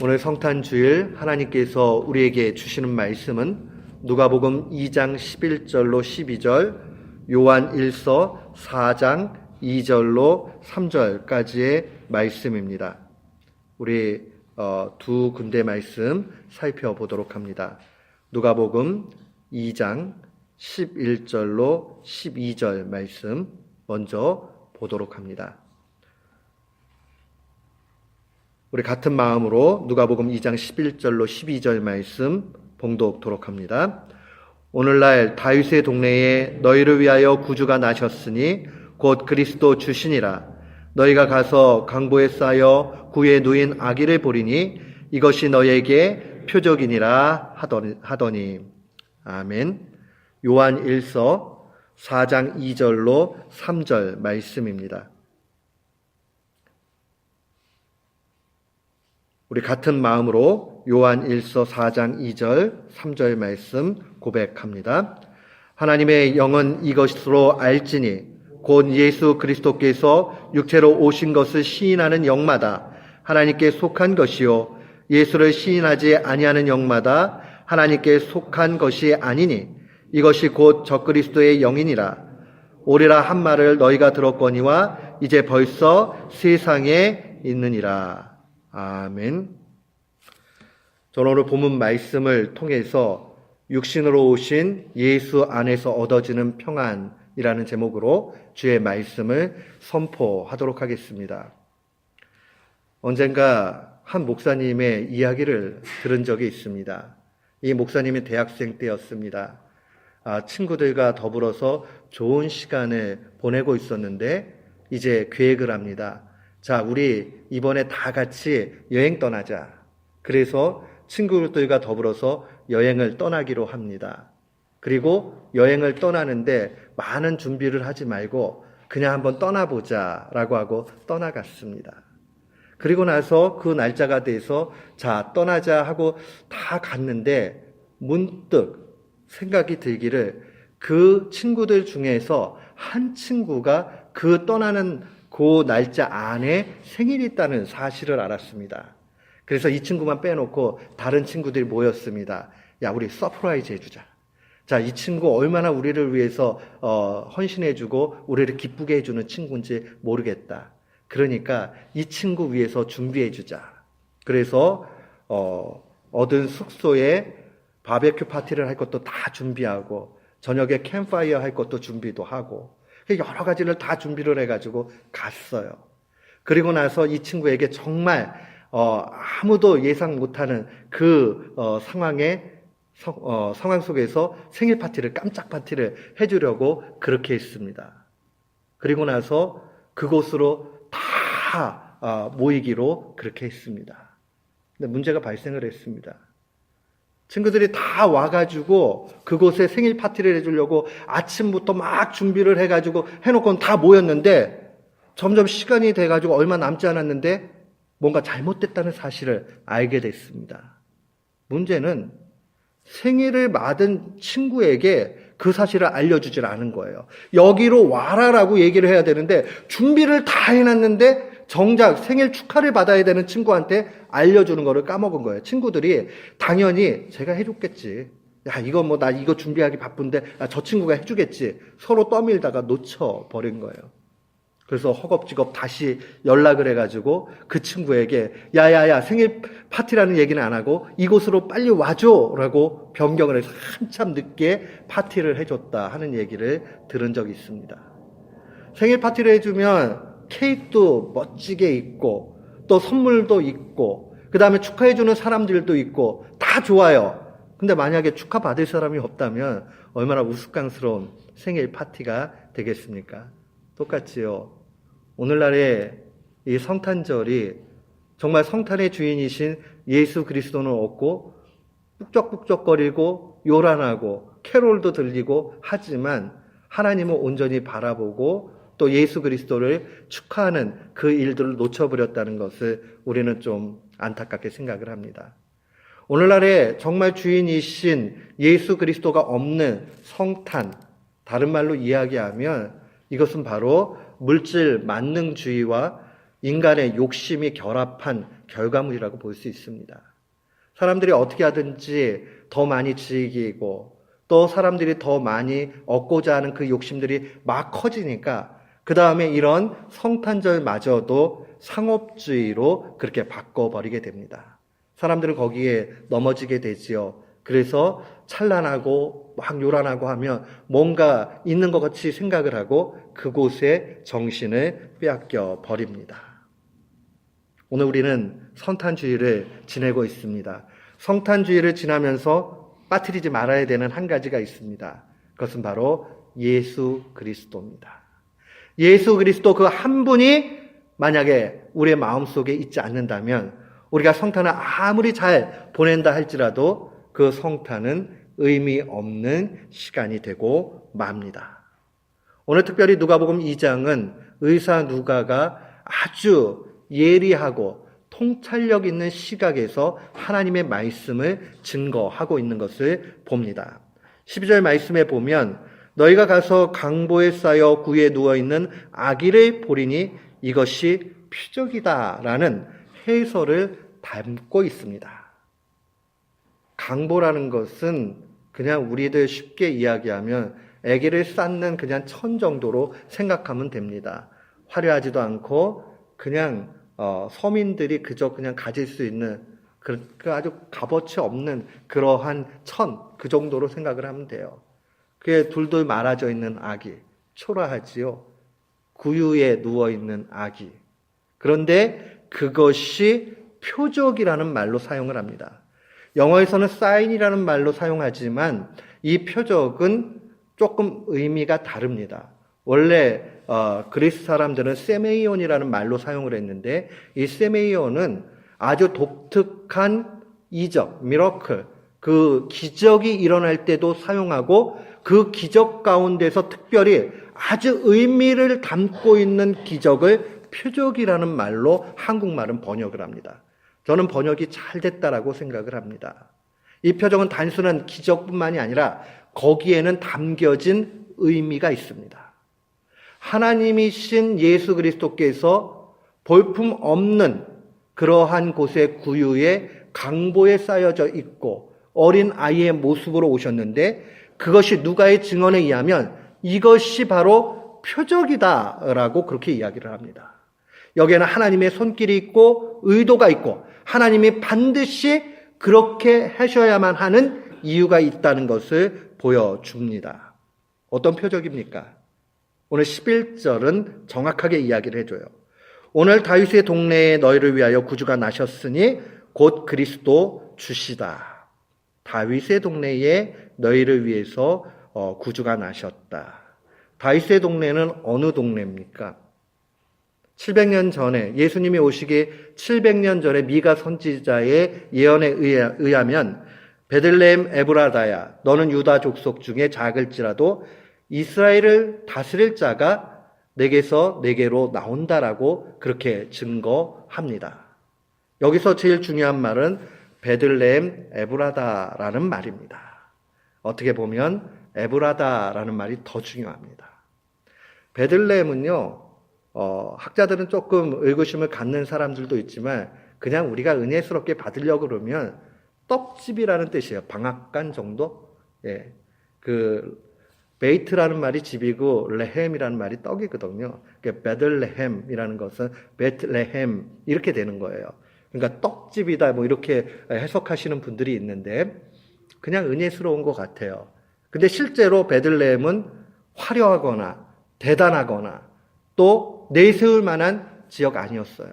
오늘 성탄 주일 하나님께서 우리에게 주시는 말씀은 누가복음 2장 11절로 12절, 요한 1서 4장 2절로 3절까지의 말씀입니다. 우리 두 군데 말씀 살펴보도록 합니다. 누가복음 2장 11절로 12절 말씀 먼저 보도록 합니다. 우리 같은 마음으로 누가복음 2장 11절로 12절 말씀 봉독토록 합니다. 오늘날 다윗의 동네에 너희를 위하여 구주가 나셨으니 곧 그리스도 주시니라. 너희가 가서 강보에 쌓여 구에 누인 아기를 보리니 이것이 너희에게 표적이니라 하더니. 아멘. 요한 1서 4장 2절로 3절 말씀입니다. 우리 같은 마음으로 요한 1서 4장 2절 3절 말씀 고백합니다. 하나님의 영은 이것으로 알지니 곧 예수 그리스도께서 육체로 오신 것을 시인하는 영마다 하나님께 속한 것이요 예수를 시인하지 아니하는 영마다 하나님께 속한 것이 아니니 이것이 곧 적그리스도의 영이니라. 오리라 한 말을 너희가 들었거니와 이제 벌써 세상에 있느니라. 아멘. 저는 오늘 본문 말씀을 통해서 육신으로 오신 예수 안에서 얻어지는 평안이라는 제목으로 주의 말씀을 선포하도록 하겠습니다. 언젠가 한 목사님의 이야기를 들은 적이 있습니다. 이 목사님이 대학생 때였습니다. 친구들과 더불어서 좋은 시간을 보내고 있었는데 이제 계획을 합니다. 자, 우리 이번에 다 같이 여행 떠나자. 그래서 친구들과 더불어서 여행을 떠나기로 합니다. 그리고 여행을 떠나는데 많은 준비를 하지 말고 그냥 한번 떠나보자 라고 하고 떠나갔습니다. 그리고 나서 그 날짜가 돼서 자, 떠나자 하고 다 갔는데 문득 생각이 들기를 그 친구들 중에서 한 친구가 그 떠나는 그 날짜 안에 생일이 있다는 사실을 알았습니다. 그래서 이 친구만 빼놓고 다른 친구들이 모였습니다. 야, 우리 서프라이즈 해주자. 자, 이 친구 얼마나 우리를 위해서 헌신해주고 우리를 기쁘게 해주는 친구인지 모르겠다. 그러니까 이 친구 위해서 준비해주자. 그래서 얻은 숙소에 바베큐 파티를 할 것도 다 준비하고 저녁에 캠파이어 할 것도 준비도 하고 여러 가지를 다 준비를 해가지고 갔어요. 그리고 나서 이 친구에게 정말 아무도 예상 못하는 그 상황 속에서 생일 파티를 깜짝 파티를 해주려고 그렇게 했습니다. 그리고 나서 그곳으로 다 모이기로 그렇게 했습니다. 근데 문제가 발생을 했습니다. 친구들이 다 와가지고 그곳에 생일 파티를 해주려고 아침부터 막 준비를 해가지고 해놓고는 다 모였는데 점점 시간이 돼가지고 얼마 남지 않았는데 뭔가 잘못됐다는 사실을 알게 됐습니다. 문제는 생일을 맞은 친구에게 그 사실을 알려주질 않은 거예요. 여기로 와라라고 얘기를 해야 되는데 준비를 다 해놨는데 정작 생일 축하를 받아야 되는 친구한테 알려주는 거를 까먹은 거예요. 친구들이 당연히 제가 해줬겠지. 야, 이거 나 이거 준비하기 바쁜데 저 친구가 해주겠지. 서로 떠밀다가 놓쳐버린 거예요. 그래서 허겁지겁 다시 연락을 해가지고 그 친구에게 야야야 생일 파티라는 얘기는 안 하고 이곳으로 빨리 와줘 라고 변경을 해서 한참 늦게 파티를 해줬다 하는 얘기를 들은 적이 있습니다. 생일 파티를 해주면 케이크도 멋지게 있고 또 선물도 있고 그 다음에 축하해주는 사람들도 있고 다 좋아요. 근데 만약에 축하받을 사람이 없다면 얼마나 우스꽝스러운 생일 파티가 되겠습니까? 똑같지요. 오늘날의 이 성탄절이 정말 성탄의 주인이신 예수 그리스도는 없고 북적북적거리고 요란하고 캐롤도 들리고 하지만 하나님을 온전히 바라보고 또 예수 그리스도를 축하하는 그 일들을 놓쳐버렸다는 것을 우리는 좀 안타깝게 생각을 합니다. 오늘날에 정말 주인이신 예수 그리스도가 없는 성탄, 다른 말로 이야기하면 이것은 바로 물질 만능주의와 인간의 욕심이 결합한 결과물이라고 볼 수 있습니다. 사람들이 어떻게 하든지 더 많이 즐기고 또 사람들이 더 많이 얻고자 하는 그 욕심들이 막 커지니까 그 다음에 이런 성탄절마저도 상업주의로 그렇게 바꿔버리게 됩니다. 사람들은 거기에 넘어지게 되지요. 그래서 찬란하고 막 요란하고 하면 뭔가 있는 것 같이 생각을 하고 그곳에 정신을 빼앗겨 버립니다. 오늘 우리는 성탄주의를 지내고 있습니다. 성탄주의를 지나면서 빠뜨리지 말아야 되는 한 가지가 있습니다. 그것은 바로 예수 그리스도입니다. 예수 그리스도 그 한 분이 만약에 우리의 마음속에 있지 않는다면 우리가 성탄을 아무리 잘 보낸다 할지라도 그 성탄은 의미 없는 시간이 되고 맙니다. 오늘 특별히 누가복음 2장은 의사 누가가 아주 예리하고 통찰력 있는 시각에서 하나님의 말씀을 증거하고 있는 것을 봅니다. 12절 말씀에 보면 너희가 가서 강보에 쌓여 구에 누워있는 아기를 보리니 이것이 표적이다라는 해설을 담고 있습니다. 강보라는 것은 그냥 우리들 쉽게 이야기하면 아기를 쌓는 그냥 천 정도로 생각하면 됩니다. 화려하지도 않고 그냥 서민들이 그저 그냥 가질 수 있는 그 아주 값어치 없는 그러한 천, 그 정도로 생각을 하면 돼요. 그게 둘둘 말아져 있는 아기, 초라하지요. 구유에 누워있는 아기. 그런데 그것이 표적이라는 말로 사용을 합니다. 영어에서는 사인이라는 말로 사용하지만 이 표적은 조금 의미가 다릅니다. 원래 그리스 사람들은 세메이온이라는 말로 사용을 했는데 이 세메이온은 아주 독특한 이적, 미러클, 그 기적이 일어날 때도 사용하고 그 기적 가운데서 특별히 아주 의미를 담고 있는 기적을 표적이라는 말로 한국말은 번역을 합니다. 저는 번역이 잘 됐다라고 생각을 합니다. 이 표적은 단순한 기적뿐만이 아니라 거기에는 담겨진 의미가 있습니다. 하나님이신 예수 그리스도께서 볼품 없는 그러한 곳의 구유에 강보에 쌓여져 있고 어린 아이의 모습으로 오셨는데 그것이 누가의 증언에 의하면 이것이 바로 표적이다라고 그렇게 이야기를 합니다. 여기에는 하나님의 손길이 있고 의도가 있고 하나님이 반드시 그렇게 하셔야만 하는 이유가 있다는 것을 보여줍니다. 어떤 표적입니까? 오늘 11절은 정확하게 이야기를 해줘요. 오늘 다윗의 동네에 너희를 위하여 구주가 나셨으니 곧 그리스도 주시다. 다윗의 동네에 너희를 위해서 구주가 나셨다. 다윗의 동네는 어느 동네입니까? 700년 전에 예수님이 오시기 700년 전에 미가 선지자의 예언에 의하면 베들레헴 에브라다야 너는 유다 족속 중에 작을지라도 이스라엘을 다스릴 자가 내게서 내게로 나온다라고 그렇게 증거합니다. 여기서 제일 중요한 말은 베들레헴 에브라다라는 말입니다. 어떻게 보면 에브라다라는 말이 더 중요합니다. 베들레헴은요, 학자들은 조금 의구심을 갖는 사람들도 있지만 그냥 우리가 은혜스럽게 받으려고 그러면 떡집이라는 뜻이에요. 방앗간 정도? 예. 베이트라는 말이 집이고 레헴이라는 말이 떡이거든요. 그러니까 베들레헴이라는 것은 베틀레헴 이렇게 되는 거예요. 그러니까 떡집이다 뭐 이렇게 해석하시는 분들이 있는데 그냥 은혜스러운 것 같아요. 근데 실제로 베들레헴은 화려하거나 대단하거나 또 내세울 만한 지역 아니었어요.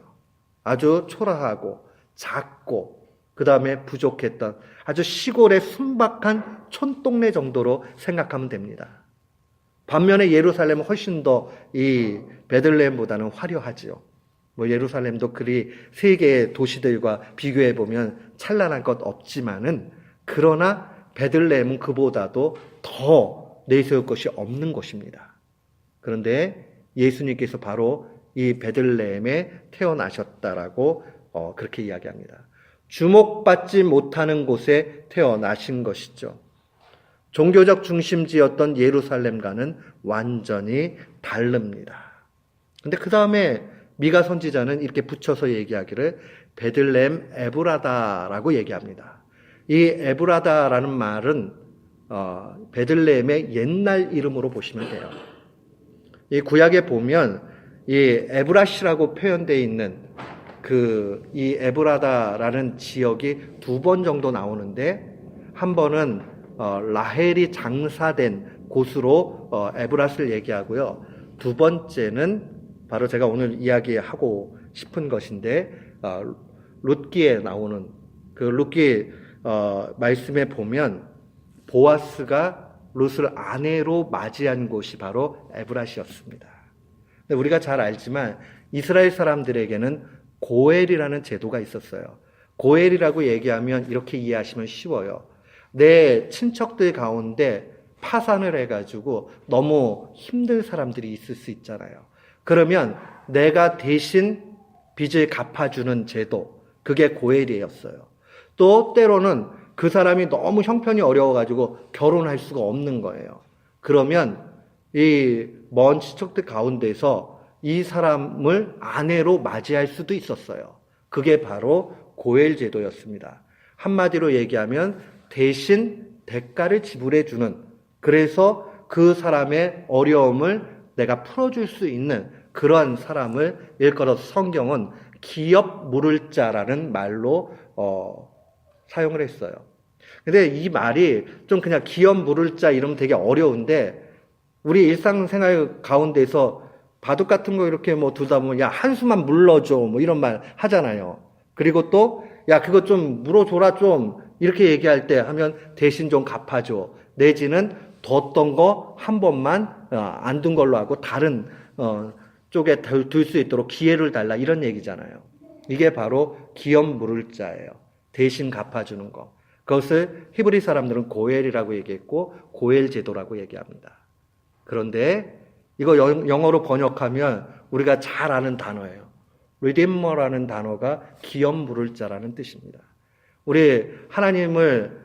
아주 초라하고 작고 그 다음에 부족했던 아주 시골의 순박한 촌동네 정도로 생각하면 됩니다. 반면에 예루살렘은 훨씬 더 이 베들레헴보다는 화려하지요. 뭐 예루살렘도 그리 세계의 도시들과 비교해 보면 찬란한 것 없지만은 그러나 베들레헴은 그보다도 더 내세울 것이 없는 곳입니다. 그런데 예수님께서 바로 이 베들레헴에 태어나셨다라고 그렇게 이야기합니다. 주목받지 못하는 곳에 태어나신 것이죠. 종교적 중심지였던 예루살렘과는 완전히 다릅니다. 근데 그 다음에 미가 선지자는 이렇게 붙여서 얘기하기를 베들레헴 에브라다라고 얘기합니다. 이 에브라다라는 말은 베들레헴의 옛날 이름으로 보시면 돼요. 이 구약에 보면 이 에브라시라고 표현되어 있는 이 에브라다라는 지역이 2번 정도 나오는데, 한 번은 라헬이 장사된 곳으로 에브라스를 얘기하고요. 2번째는 바로 제가 오늘 이야기하고 싶은 것인데, 룻기에 나오는 그 룻기 말씀에 보면 보아스가 룻을 아내로 맞이한 곳이 바로 에브라시였습니다. 근데 우리가 잘 알지만 이스라엘 사람들에게는 고엘이라는 제도가 있었어요. 고엘이라고 얘기하면 이렇게 이해하시면 쉬워요. 내 친척들 가운데 파산을 해가지고 너무 힘든 사람들이 있을 수 있잖아요. 그러면 내가 대신 빚을 갚아주는 제도, 그게 고엘이었어요. 또 때로는 그 사람이 너무 형편이 어려워가지고 결혼할 수가 없는 거예요. 그러면 이 먼 친척들 가운데서 이 사람을 아내로 맞이할 수도 있었어요. 그게 바로 고엘 제도였습니다. 한마디로 얘기하면 대신 대가를 지불해 주는, 그래서 그 사람의 어려움을 내가 풀어줄 수 있는 그러한 사람을 일컬어서 성경은 기업 물을 자라는 말로 사용을 했어요. 근데 이 말이 좀 그냥 기업 물을 자 이러면 되게 어려운데, 우리 일상생활 가운데서 바둑 같은 거 이렇게 뭐 두다 보면 야, 한 수만 물러줘 뭐 이런 말 하잖아요. 그리고 또 야, 그거 좀 물어줘라 좀 이렇게 얘기할 때 하면 대신 좀 갚아줘, 내지는 뒀던 거 한 번만 안 둔 걸로 하고 다른 쪽에 둘 수 있도록 기회를 달라, 이런 얘기잖아요. 이게 바로 기업 물을 자예요. 대신 갚아주는 거. 그것을 히브리 사람들은 고엘이라고 얘기했고 고엘 제도라고 얘기합니다. 그런데 이거 영어로 번역하면 우리가 잘 아는 단어예요. Redeemer라는 단어가 기업 물을 자라는 뜻입니다. 우리 하나님을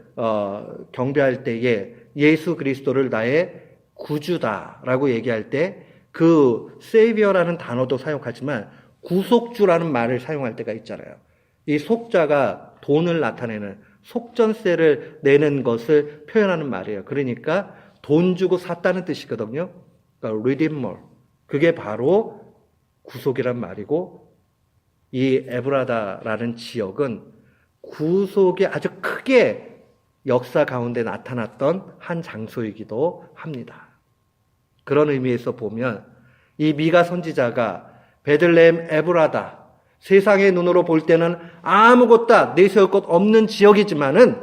경배할 때에 예수 그리스도를 나의 구주다라고 얘기할 때 그 Savior라는 단어도 사용하지만 구속주라는 말을 사용할 때가 있잖아요. 이 속자가 돈을 나타내는, 속전세를 내는 것을 표현하는 말이에요. 그러니까 돈 주고 샀다는 뜻이거든요. 그러니까 Redeemer, 그게 바로 구속이란 말이고, 이 에브라다라는 지역은 구속이 아주 크게 역사 가운데 나타났던 한 장소이기도 합니다. 그런 의미에서 보면 이 미가 선지자가 베들레헴 에브라다, 세상의 눈으로 볼 때는 아무것도 내세울 것 없는 지역이지만은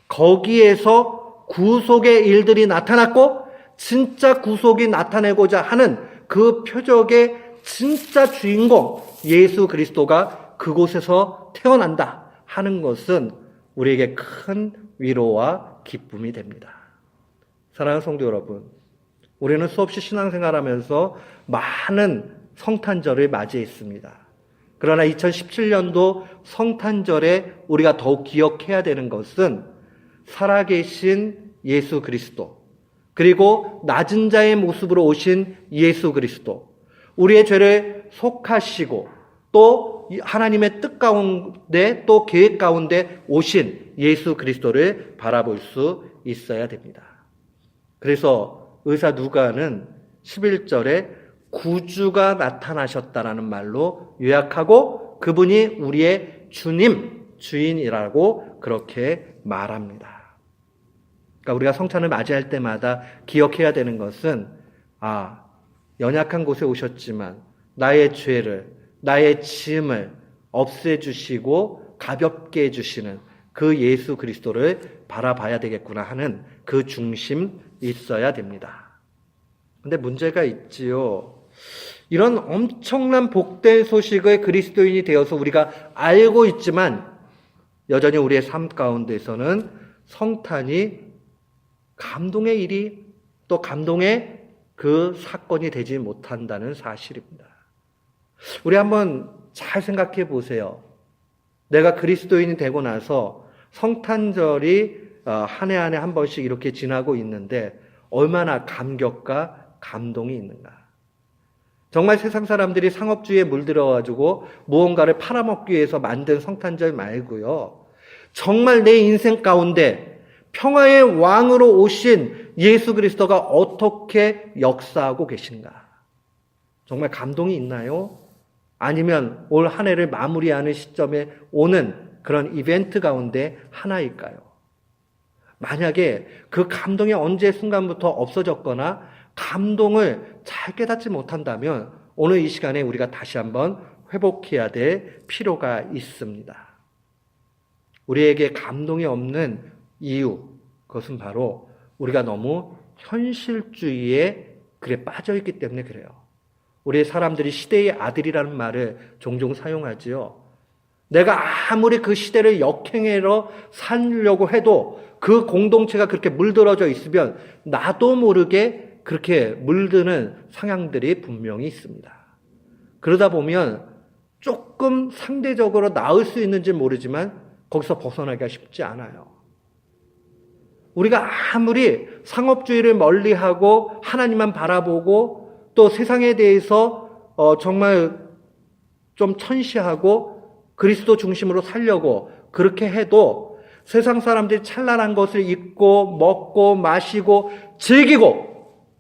거기에서 구속의 일들이 나타났고 진짜 구속이 나타내고자 하는 그 표적의 진짜 주인공 예수 그리스도가 그곳에서 태어난다 하는 것은 우리에게 큰 위로와 기쁨이 됩니다. 사랑하는 성도 여러분, 우리는 수없이 신앙생활하면서 많은 성탄절을 맞이했습니다. 그러나 2017년도 성탄절에 우리가 더욱 기억해야 되는 것은 살아계신 예수 그리스도, 그리고 낮은 자의 모습으로 오신 예수 그리스도, 우리의 죄를 속하시고 또 하나님의 뜻 가운데 또 계획 가운데 오신 예수 그리스도를 바라볼 수 있어야 됩니다. 그래서 의사 누가는 11절에 구주가 나타나셨다라는 말로 요약하고 그분이 우리의 주님, 주인이라고 그렇게 말합니다. 그러니까 우리가 성탄을 맞이할 때마다 기억해야 되는 것은 연약한 곳에 오셨지만 나의 죄를, 나의 짐을 없애주시고 가볍게 해주시는 그 예수 그리스도를 바라봐야 되겠구나 하는 그 중심 있어야 됩니다. 근데 문제가 있지요. 이런 엄청난 복된 소식을 그리스도인이 되어서 우리가 알고 있지만 여전히 우리의 삶 가운데서는 성탄이 감동의 일이 또 감동의 그 사건이 되지 못한다는 사실입니다. 우리 한번 잘 생각해 보세요. 내가 그리스도인이 되고 나서 성탄절이 한 해 한 해 한 번씩 이렇게 지나고 있는데 얼마나 감격과 감동이 있는가. 정말 세상 사람들이 상업주의에 물들어가지고 무언가를 팔아먹기 위해서 만든 성탄절 말고요. 정말 내 인생 가운데 평화의 왕으로 오신 예수 그리스도가 어떻게 역사하고 계신가? 정말 감동이 있나요? 아니면 올 한 해를 마무리하는 시점에 오는 그런 이벤트 가운데 하나일까요? 만약에 그 감동이 언제 순간부터 없어졌거나 감동을 잘 깨닫지 못한다면 오늘 이 시간에 우리가 다시 한번 회복해야 될 필요가 있습니다. 우리에게 감동이 없는 이유, 그것은 바로 우리가 너무 현실주의에 빠져있기 때문에 그래요. 우리 사람들이 시대의 아들이라는 말을 종종 사용하지요. 내가 아무리 그 시대를 역행해서 살려고 해도 그 공동체가 그렇게 물들어져 있으면 나도 모르게 그렇게 물드는 성향들이 분명히 있습니다. 그러다 보면 조금 상대적으로 나을 수 있는지 모르지만 거기서 벗어나기가 쉽지 않아요. 우리가 아무리 상업주의를 멀리하고 하나님만 바라보고 또 세상에 대해서 정말 좀 천시하고 그리스도 중심으로 살려고 그렇게 해도 세상 사람들이 찬란한 것을 입고 먹고 마시고 즐기고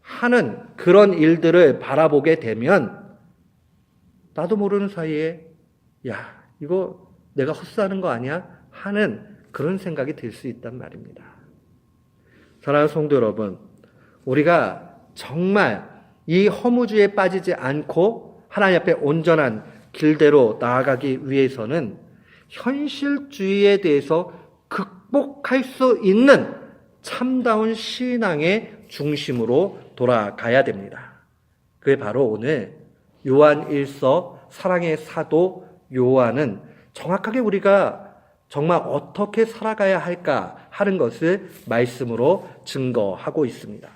하는 그런 일들을 바라보게 되면 나도 모르는 사이에 야, 이거 내가 헛사는 거 아니야? 하는 그런 생각이 들 수 있단 말입니다. 사랑하는 성도 여러분, 우리가 정말 이 허무주의에 빠지지 않고 하나님 앞에 온전한 길대로 나아가기 위해서는 현실주의에 대해서 극복할 수 있는 참다운 신앙의 중심으로 돌아가야 됩니다. 그게 바로 오늘 요한 1서 사랑의 사도 요한은 정확하게 우리가 정말 어떻게 살아가야 할까 하는 것을 말씀으로 증거하고 있습니다.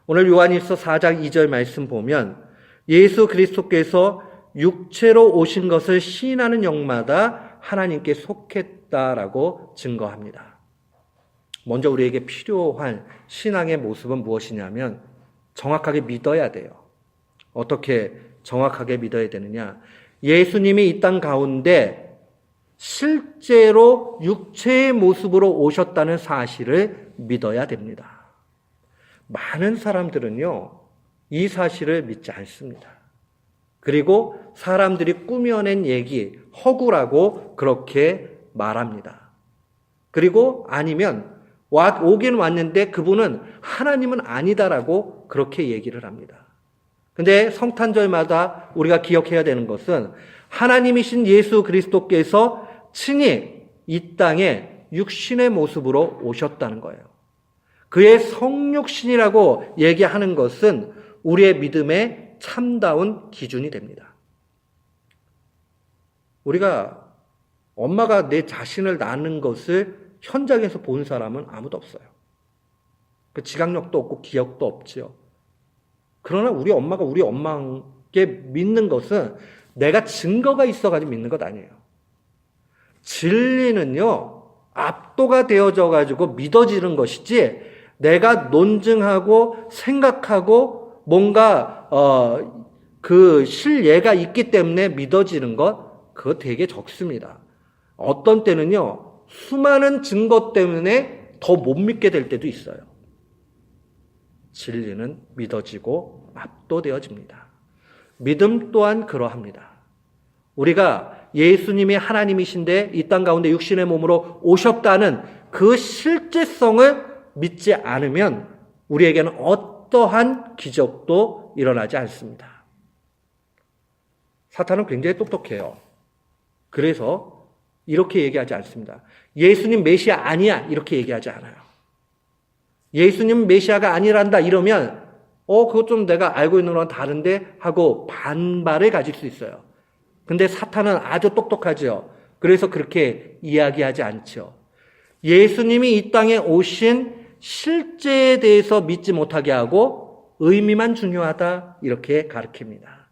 오늘 요한 1서 4장 2절 말씀 보면 예수 그리스도께서 육체로 오신 것을 시인하는 영마다 하나님께 속했다라고 증거합니다. 먼저 우리에게 필요한 신앙의 모습은 무엇이냐면 정확하게 믿어야 돼요. 어떻게 정확하게 믿어야 되느냐? 예수님이 이 땅 가운데 실제로 육체의 모습으로 오셨다는 사실을 믿어야 됩니다. 많은 사람들은요, 이 사실을 믿지 않습니다. 그리고 사람들이 꾸며낸 얘기, 허구라고 그렇게 말합니다. 그리고 아니면 오긴 왔는데 그분은 하나님은 아니다라고 그렇게 얘기를 합니다. 근데 성탄절마다 우리가 기억해야 되는 것은 하나님이신 예수 그리스도께서 친히 이 땅에 육신의 모습으로 오셨다는 거예요. 그의 성육신이라고 얘기하는 것은 우리의 믿음의 참다운 기준이 됩니다. 우리가 엄마가 내 자신을 낳는 것을 현장에서 본 사람은 아무도 없어요. 그 지각력도 없고 기억도 없지요. 그러나 우리 엄마가 우리 엄마께 믿는 것은 내가 증거가 있어가지고 믿는 것 아니에요. 진리는요, 압도가 되어져 가지고 믿어지는 것이지 내가 논증하고 생각하고 뭔가 그 실예가 있기 때문에 믿어지는 것, 그거 되게 적습니다. 어떤 때는요, 수많은 증거 때문에 더 못 믿게 될 때도 있어요. 진리는 믿어지고 압도되어집니다. 믿음 또한 그러합니다. 우리가 예수님이 하나님이신데 이 땅 가운데 육신의 몸으로 오셨다는 그 실제성을 믿지 않으면 우리에게는 어떠한 기적도 일어나지 않습니다. 사탄은 굉장히 똑똑해요. 그래서 이렇게 얘기하지 않습니다. 예수님 메시아 아니야 이렇게 얘기하지 않아요. 예수님 메시아가 아니란다 이러면 그것 좀 내가 알고 있는 거랑 다른데 하고 반발을 가질 수 있어요. 근데 사탄은 아주 똑똑하죠. 그래서 그렇게 이야기하지 않죠. 예수님이 이 땅에 오신 실제에 대해서 믿지 못하게 하고 의미만 중요하다 이렇게 가르칩니다.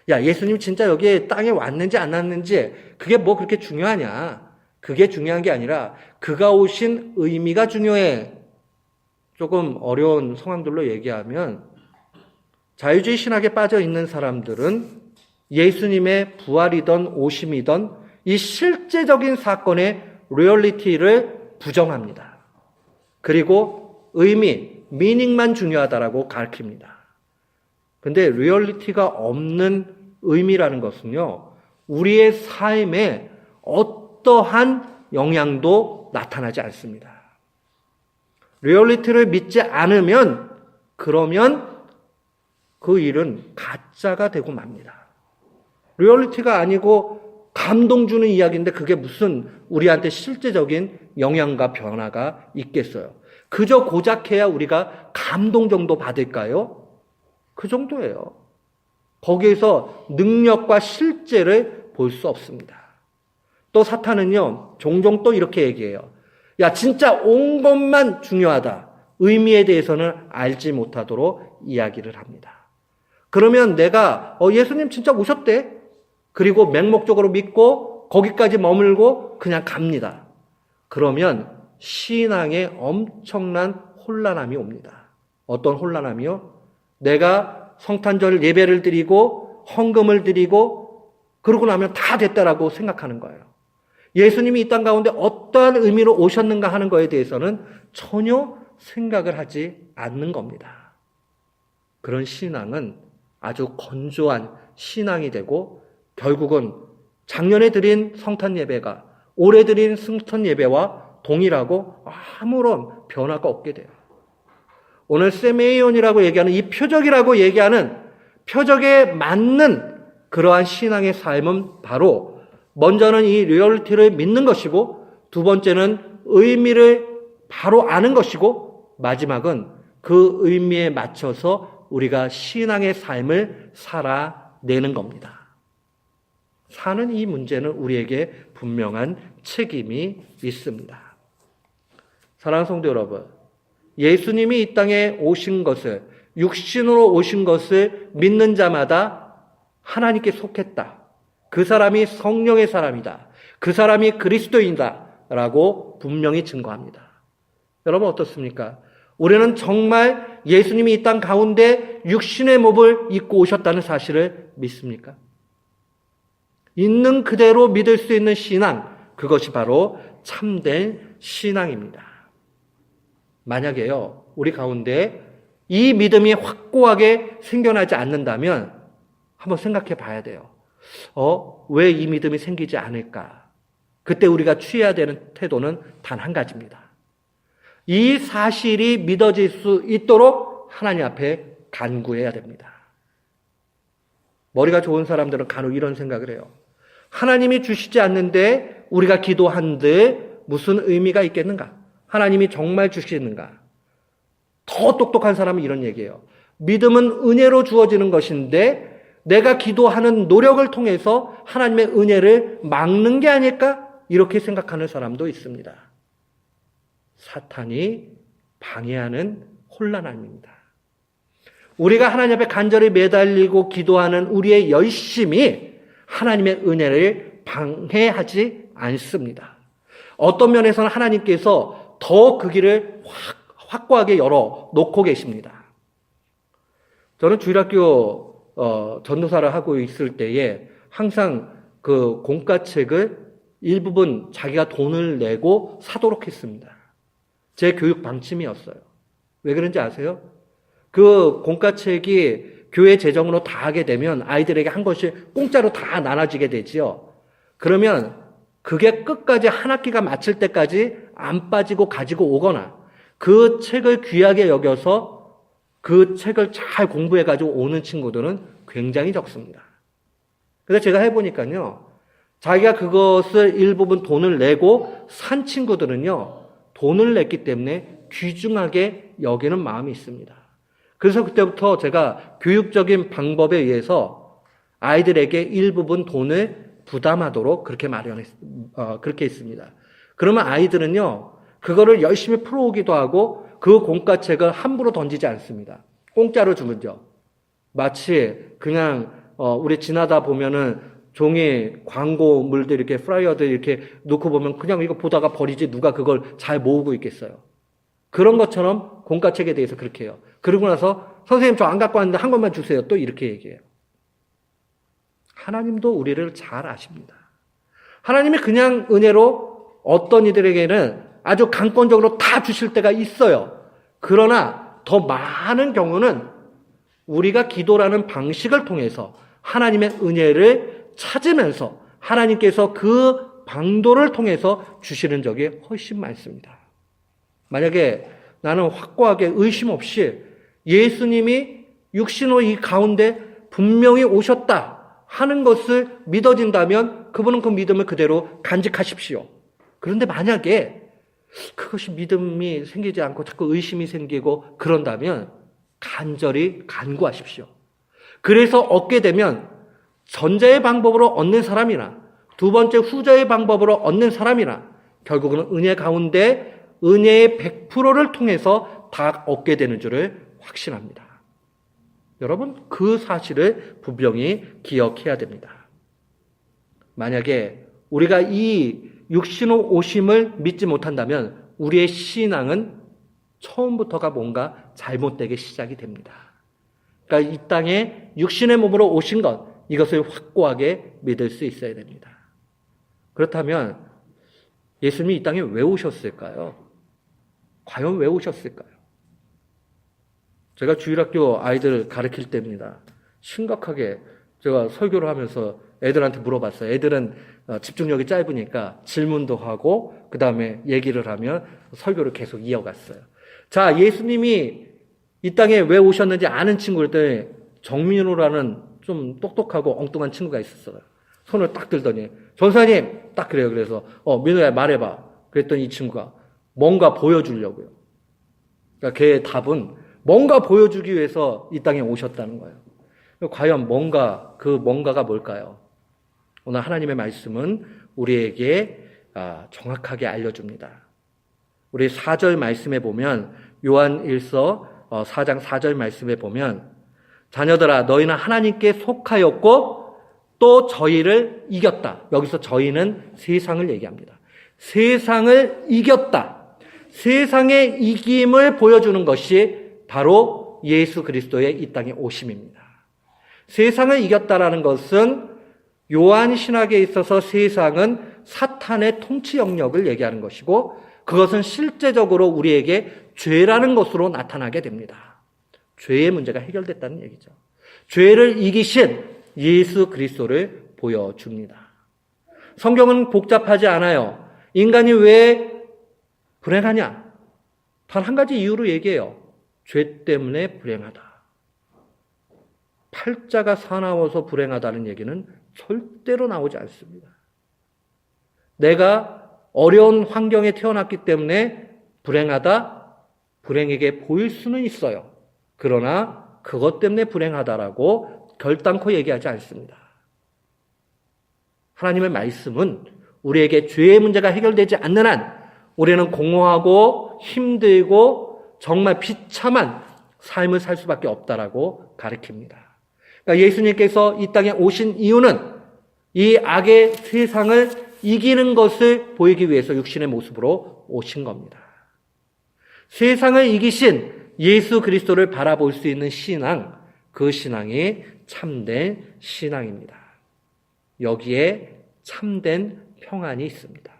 야, 예수님 진짜 여기에 땅에 왔는지 안 왔는지 그게 뭐 그렇게 중요하냐. 그게 중요한 게 아니라 그가 오신 의미가 중요해. 조금 어려운 상황들로 얘기하면 자유주의 신학에 빠져 있는 사람들은 예수님의 부활이든 오심이든 이 실제적인 사건의 리얼리티를 부정합니다. 그리고 의미, 미닝만 중요하다라고 가르칩니다. 근데 리얼리티가 없는 의미라는 것은요, 우리의 삶에 어떠한 영향도 나타나지 않습니다. 리얼리티를 믿지 않으면 그러면 그 일은 가짜가 되고 맙니다. 리얼리티가 아니고 감동 주는 이야기인데 그게 무슨 우리한테 실제적인 영향과 변화가 있겠어요? 그저 고작해야 우리가 감동 정도 받을까요? 그 정도예요. 거기에서 능력과 실제를 볼 수 없습니다. 또 사탄은요, 종종 또 이렇게 얘기해요. 야, 진짜 온 것만 중요하다. 의미에 대해서는 알지 못하도록 이야기를 합니다. 그러면 내가 예수님 진짜 오셨대. 그리고 맹목적으로 믿고 거기까지 머물고 그냥 갑니다. 그러면 신앙에 엄청난 혼란함이 옵니다. 어떤 혼란함이요? 내가 성탄절 예배를 드리고 헌금을 드리고 그러고 나면 다 됐다라고 생각하는 거예요. 예수님이 이 땅 가운데 어떠한 의미로 오셨는가 하는 거에 대해서는 전혀 생각을 하지 않는 겁니다. 그런 신앙은 아주 건조한 신앙이 되고 결국은 작년에 드린 성탄 예배가 올해 드린 성탄 예배와 동일하고 아무런 변화가 없게 돼요. 오늘 세메이온이라고 얘기하는 이 표적이라고 얘기하는 표적에 맞는 그러한 신앙의 삶은 바로 먼저는 이 리얼리티를 믿는 것이고 두 번째는 의미를 바로 아는 것이고 마지막은 그 의미에 맞춰서 우리가 신앙의 삶을 살아내는 겁니다. 사는 이 문제는 우리에게 분명한 책임이 있습니다. 사랑하는 성도 여러분, 예수님이 이 땅에 오신 것을, 육신으로 오신 것을 믿는 자마다 하나님께 속했다. 그 사람이 성령의 사람이다. 그 사람이 그리스도인이다. 라고 분명히 증거합니다. 여러분 어떻습니까? 우리는 정말 예수님이 이 땅 가운데 육신의 몸을 입고 오셨다는 사실을 믿습니까? 있는 그대로 믿을 수 있는 신앙, 그것이 바로 참된 신앙입니다. 만약에요, 우리 가운데 이 믿음이 확고하게 생겨나지 않는다면 한번 생각해 봐야 돼요. 왜 이 믿음이 생기지 않을까? 그때 우리가 취해야 되는 태도는 단 한 가지입니다. 이 사실이 믿어질 수 있도록 하나님 앞에 간구해야 됩니다. 머리가 좋은 사람들은 간혹 이런 생각을 해요. 하나님이 주시지 않는데 우리가 기도한들 무슨 의미가 있겠는가? 하나님이 정말 주시는가? 더 똑똑한 사람은 이런 얘기예요. 믿음은 은혜로 주어지는 것인데 내가 기도하는 노력을 통해서 하나님의 은혜를 막는 게 아닐까? 이렇게 생각하는 사람도 있습니다. 사탄이 방해하는 혼란함입니다. 우리가 하나님 앞에 간절히 매달리고 기도하는 우리의 열심이 하나님의 은혜를 방해하지 않습니다. 어떤 면에서는 하나님께서 더 그 길을 확고하게 열어놓고 계십니다. 저는 주일학교 전도사를 하고 있을 때에 항상 그 공과책을 일부분 자기가 돈을 내고 사도록 했습니다. 제 교육 방침이었어요. 왜 그런지 아세요? 그 공과책이 교회 재정으로 다 하게 되면 아이들에게 한 권씩 공짜로 다 나눠지게 되지요. 그러면 그게 끝까지 한 학기가 마칠 때까지 안 빠지고 가지고 오거나 그 책을 귀하게 여겨서 그 책을 잘 공부해가지고 오는 친구들은 굉장히 적습니다. 그래서 제가 해보니까요, 자기가 그것을 일부분 돈을 내고 산 친구들은요, 돈을 냈기 때문에 귀중하게 여기는 마음이 있습니다. 그래서 그때부터 제가 교육적인 방법에 의해서 아이들에게 일부분 돈을 부담하도록 그렇게 했습니다. 그러면 아이들은요, 그거를 열심히 풀어오기도 하고 그 공과책을 함부로 던지지 않습니다. 공짜로 주면요. 마치 그냥 우리 지나다 보면은 종이 광고물들 이렇게 플라이어들 이렇게 놓고 보면 그냥 이거 보다가 버리지 누가 그걸 잘 모으고 있겠어요. 그런 것처럼 공과책에 대해서 그렇게 해요. 그러고 나서 선생님 저 안 갖고 왔는데 한 것만 주세요. 또 이렇게 얘기해요. 하나님도 우리를 잘 아십니다. 하나님이 그냥 은혜로 어떤 이들에게는 아주 강권적으로 다 주실 때가 있어요. 그러나 더 많은 경우는 우리가 기도라는 방식을 통해서 하나님의 은혜를 찾으면서 하나님께서 그 방도를 통해서 주시는 적이 훨씬 많습니다. 만약에 나는 확고하게 의심 없이 예수님이 육신으로 이 가운데 분명히 오셨다 하는 것을 믿어진다면 그분은 그 믿음을 그대로 간직하십시오. 그런데 만약에 그것이 믿음이 생기지 않고 자꾸 의심이 생기고 그런다면 간절히 간구하십시오. 그래서 얻게 되면 전자의 방법으로 얻는 사람이나 두 번째 후자의 방법으로 얻는 사람이나 결국은 은혜 가운데 은혜의 100%를 통해서 다 얻게 되는 줄을 확신합니다. 여러분, 그 사실을 분명히 기억해야 됩니다. 만약에 우리가 이 육신의 오심을 믿지 못한다면 우리의 신앙은 처음부터가 뭔가 잘못되게 시작이 됩니다. 그러니까 이 땅에 육신의 몸으로 오신 것, 이것을 확고하게 믿을 수 있어야 됩니다. 그렇다면 예수님이 이 땅에 왜 오셨을까요? 과연 왜 오셨을까요? 제가 주일학교 아이들 가르칠 때입니다. 심각하게 제가 설교를 하면서 애들한테 물어봤어요. 애들은 집중력이 짧으니까 질문도 하고 그 다음에 얘기를 하면 설교를 계속 이어갔어요. 자, 예수님이 이 땅에 왜 오셨는지 아는 친구들, 정민우라는 좀 똑똑하고 엉뚱한 친구가 있었어요. 손을 딱 들더니 전사님 딱 그래요. 그래서 민우야 말해봐. 그랬더니 이 친구가 뭔가 보여주려고요. 그러니까 걔의 답은 뭔가 보여주기 위해서 이 땅에 오셨다는 거예요. 과연 그 뭔가가 뭘까요? 오늘 하나님의 말씀은 우리에게 정확하게 알려줍니다. 우리 4절 말씀에 보면 요한 1서 4장 4절 말씀에 보면 자녀들아 너희는 하나님께 속하였고 또 저희를 이겼다. 여기서 저희는 세상을 얘기합니다. 세상을 이겼다. 세상의 이김을 보여주는 것이 바로 예수 그리스도의 이 땅에 오심입니다. 세상을 이겼다라는 것은 요한 신학에 있어서 세상은 사탄의 통치 영역을 얘기하는 것이고 그것은 실제적으로 우리에게 죄라는 것으로 나타나게 됩니다. 죄의 문제가 해결됐다는 얘기죠. 죄를 이기신 예수 그리스도를 보여줍니다. 성경은 복잡하지 않아요. 인간이 왜 불행하냐? 단 한 가지 이유로 얘기해요. 죄 때문에 불행하다. 팔자가 사나워서 불행하다는 얘기는 절대로 나오지 않습니다. 내가 어려운 환경에 태어났기 때문에 불행하다, 불행하게 보일 수는 있어요. 그러나 그것 때문에 불행하다라고 결단코 얘기하지 않습니다. 하나님의 말씀은 우리에게 죄의 문제가 해결되지 않는 한 우리는 공허하고 힘들고 정말 비참한 삶을 살 수밖에 없다라고 가르칩니다. 그러니까 예수님께서 이 땅에 오신 이유는 이 악의 세상을 이기는 것을 보이기 위해서 육신의 모습으로 오신 겁니다. 세상을 이기신 예수 그리스도를 바라볼 수 있는 신앙, 그 신앙이 참된 신앙입니다. 여기에 참된 평안이 있습니다.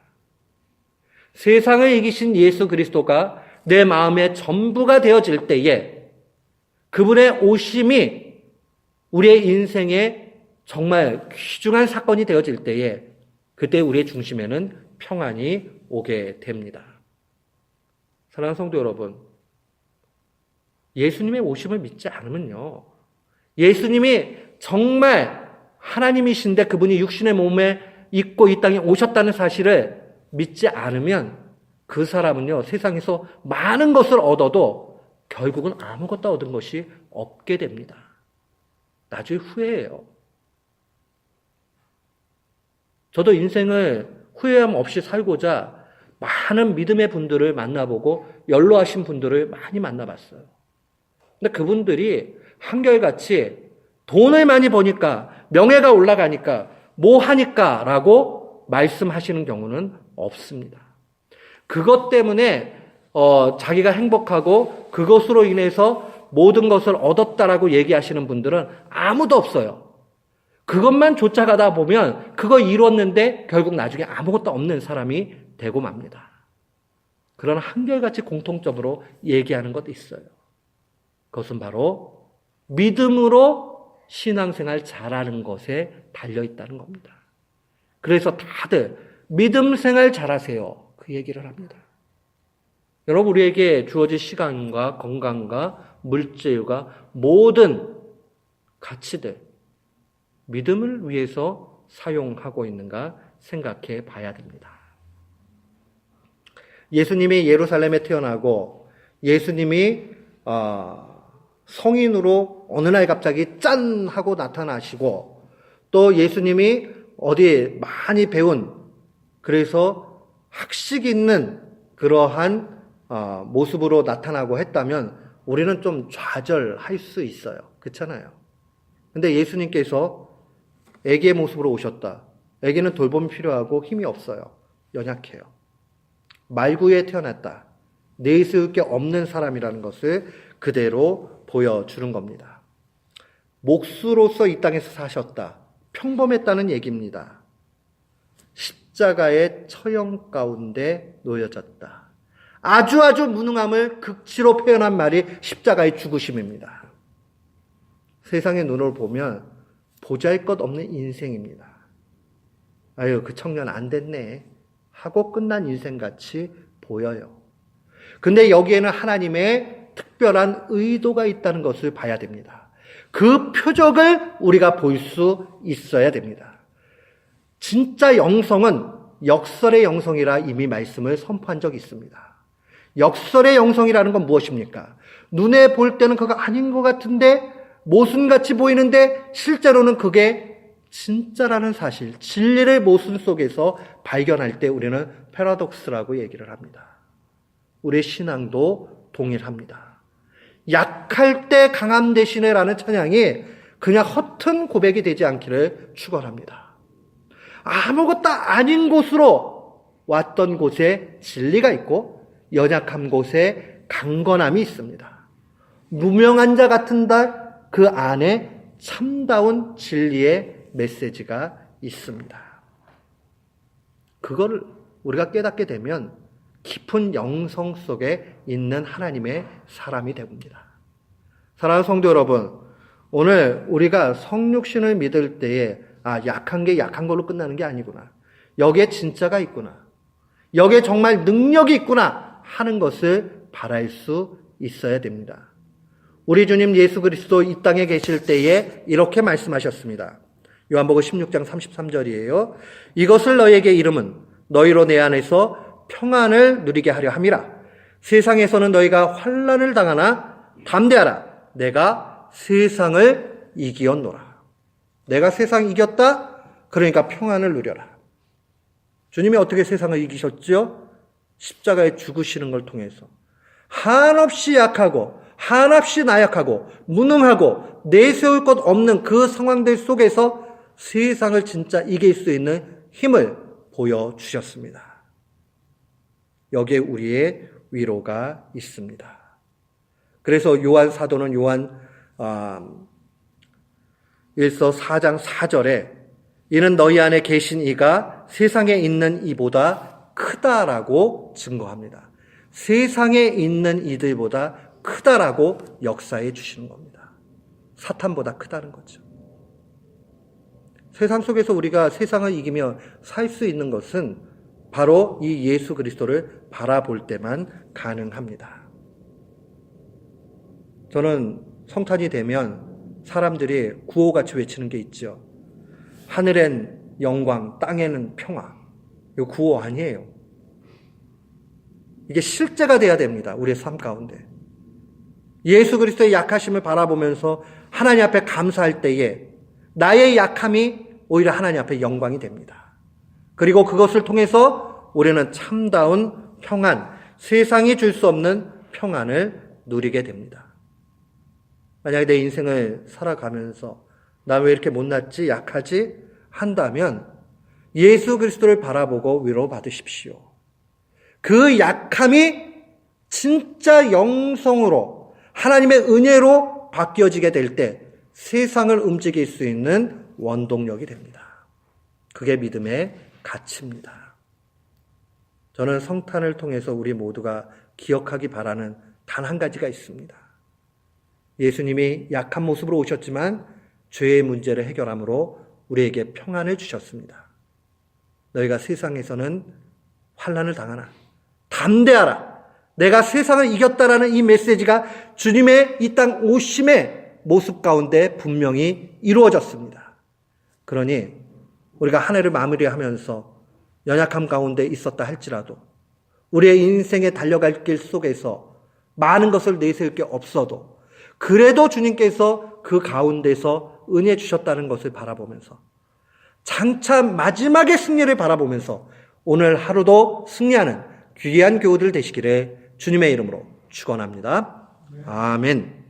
세상을 이기신 예수 그리스도가 내 마음의 전부가 되어질 때에 그분의 오심이 우리의 인생에 정말 귀중한 사건이 되어질 때에 그때 우리의 중심에는 평안이 오게 됩니다. 사랑하는 성도 여러분, 예수님의 오심을 믿지 않으면요, 예수님이 정말 하나님이신데 그분이 육신의 몸에 있고 이 땅에 오셨다는 사실을 믿지 않으면 그 사람은요, 세상에서 많은 것을 얻어도 결국은 아무것도 얻은 것이 없게 됩니다. 나중에 후회해요. 저도 인생을 후회함 없이 살고자 많은 믿음의 분들을 만나보고 연로하신 분들을 많이 만나봤어요. 근데 그분들이 한결같이 돈을 많이 버니까, 명예가 올라가니까, 뭐 하니까 라고 말씀하시는 경우는 없습니다. 그것 때문에 자기가 행복하고 그것으로 인해서 모든 것을 얻었다라고 얘기하시는 분들은 아무도 없어요. 그것만 쫓아가다 보면 그거 이뤘는데 결국 나중에 아무것도 없는 사람이 되고 맙니다. 그런 한결같이 공통점으로 얘기하는 것도 있어요. 그것은 바로 믿음으로 신앙생활 잘하는 것에 달려있다는 겁니다. 그래서 다들 믿음 생활 잘하세요. 그 얘기를 합니다. 여러분, 우리에게 주어진 시간과 건강과 물질과 모든 가치들, 믿음을 위해서 사용하고 있는가 생각해 봐야 됩니다. 예수님이 예루살렘에 태어나고 예수님이 성인으로 어느 날 갑자기 짠 하고 나타나시고 또 예수님이 어디에 많이 배운 그래서 학식 있는 그러한 모습으로 나타나고 했다면 우리는 좀 좌절할 수 있어요. 그렇잖아요. 근데 예수님께서 아기의 모습으로 오셨다. 아기는 돌봄이 필요하고 힘이 없어요. 연약해요. 말구에 태어났다. 내세울 게 없는 사람이라는 것을 그대로 보여주는 겁니다. 목수로서 이 땅에서 사셨다. 평범했다는 얘기입니다. 십자가의 처형 가운데 놓여졌다. 아주 무능함을 극치로 표현한 말이 십자가의 죽으심입니다. 세상의 눈으로 보면 보잘것없는 인생입니다. 아유, 그 청년 안 됐네 하고 끝난 인생같이 보여요. 근데 여기에는 하나님의 특별한 의도가 있다는 것을 봐야 됩니다. 그 표적을 우리가 볼 수 있어야 됩니다. 진짜 영성은 역설의 영성이라 이미 말씀을 선포한 적이 있습니다. 역설의 영성이라는 건 무엇입니까? 눈에 볼 때는 그거 아닌 것 같은데 모순같이 보이는데 실제로는 그게 진짜라는 사실, 진리를 모순 속에서 발견할 때 우리는 패러독스라고 얘기를 합니다. 우리의 신앙도 동일합니다. 약할 때 강함 대신에 라는 찬양이 그냥 허튼 고백이 되지 않기를 축원합니다. 아무것도 아닌 곳으로 왔던 곳에 진리가 있고 연약한 곳에 강건함이 있습니다. 무명한 자 같은 달 그 안에 참다운 진리의 메시지가 있습니다. 그걸 우리가 깨닫게 되면 깊은 영성 속에 있는 하나님의 사람이 됩니다. 사랑하는 성도 여러분, 오늘 우리가 성육신을 믿을 때에 약한 게 약한 걸로 끝나는 게 아니구나. 여기에 진짜가 있구나. 여기에 정말 능력이 있구나 하는 것을 바랄 수 있어야 됩니다. 우리 주님 예수 그리스도 이 땅에 계실 때에 이렇게 말씀하셨습니다. 요한복음 16장 33절이에요. 이것을 너희에게 이름은 너희로 내 안에서 평안을 누리게 하려 함이라. 세상에서는 너희가 환난을 당하나 담대하라. 내가 세상을 이기었노라. 내가 세상 이겼다? 그러니까 평안을 누려라. 주님이 어떻게 세상을 이기셨죠? 십자가에 죽으시는 걸 통해서 한없이 약하고 한없이 나약하고 무능하고 내세울 것 없는 그 상황들 속에서 세상을 진짜 이길 수 있는 힘을 보여주셨습니다. 여기에 우리의 위로가 있습니다. 그래서 요한 사도는 요한 1서 4장 4절에 이는 너희 안에 계신 이가 세상에 있는 이보다 크다라고 증거합니다. 세상에 있는 이들보다 크다라고 역사해 주시는 겁니다. 사탄보다 크다는 거죠. 세상 속에서 우리가 세상을 이기며 살 수 있는 것은 바로 이 예수 그리스도를 바라볼 때만 가능합니다. 저는 성탄이 되면 사람들이 구호같이 외치는 게 있죠. 하늘엔 영광, 땅에는 평화. 이거 구호 아니에요. 이게 실제가 돼야 됩니다. 우리의 삶 가운데. 예수 그리스도의 약하심을 바라보면서 하나님 앞에 감사할 때에 나의 약함이 오히려 하나님 앞에 영광이 됩니다. 그리고 그것을 통해서 우리는 참다운 평안, 세상이 줄 수 없는 평안을 누리게 됩니다. 만약에 내 인생을 살아가면서 나 왜 이렇게 못났지, 약하지 한다면 예수 그리스도를 바라보고 위로받으십시오. 그 약함이 진짜 영성으로 하나님의 은혜로 바뀌어지게 될 때 세상을 움직일 수 있는 원동력이 됩니다. 그게 믿음의 가치입니다. 저는 성탄을 통해서 우리 모두가 기억하기 바라는 단 한 가지가 있습니다. 예수님이 약한 모습으로 오셨지만 죄의 문제를 해결함으로 우리에게 평안을 주셨습니다. 너희가 세상에서는 환난을 당하나 담대하라. 내가 세상을 이겼다라는 이 메시지가 주님의 이 땅 오심의 모습 가운데 분명히 이루어졌습니다. 그러니 우리가 한 해를 마무리하면서 연약함 가운데 있었다 할지라도 우리의 인생에 달려갈 길 속에서 많은 것을 내세울 게 없어도 그래도 주님께서 그 가운데서 은혜 주셨다는 것을 바라보면서 장차 마지막의 승리를 바라보면서 오늘 하루도 승리하는 귀한 교우들 되시기를 주님의 이름으로 축원합니다. 아멘.